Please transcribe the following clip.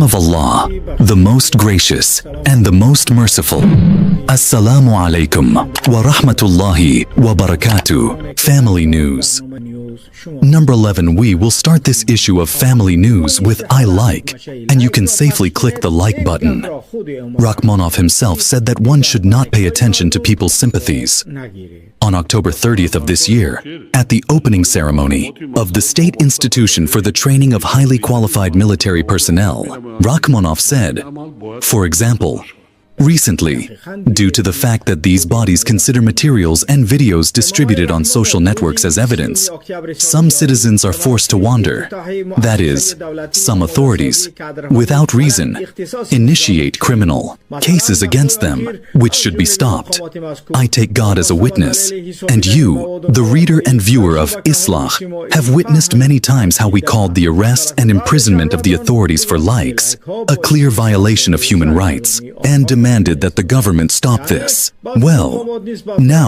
of Allah, the most gracious and the most merciful. Assalamu alaikum wa rahmatullahi wa barakatuh. Family news. Number 11. We will start this issue of family news with I like, and you can safely click the like button. Rakmanoff himself said that one should not pay attention to people's sympathies. On October 30th of this year, at the opening ceremony of the State Institution for the Training of Highly Qualified Military Personnel, Rakmanoff said, for example, recently, due to the fact that these bodies consider materials and videos distributed on social networks as evidence, some citizens are forced to wander. That is, some authorities, without reason, initiate criminal cases against them, which should be stopped. I take God as a witness, and you, the reader and viewer of Islah, have witnessed many times how we called the arrest and imprisonment of the authorities for likes a clear violation of human rights, and demanded that the government stop this. Well, now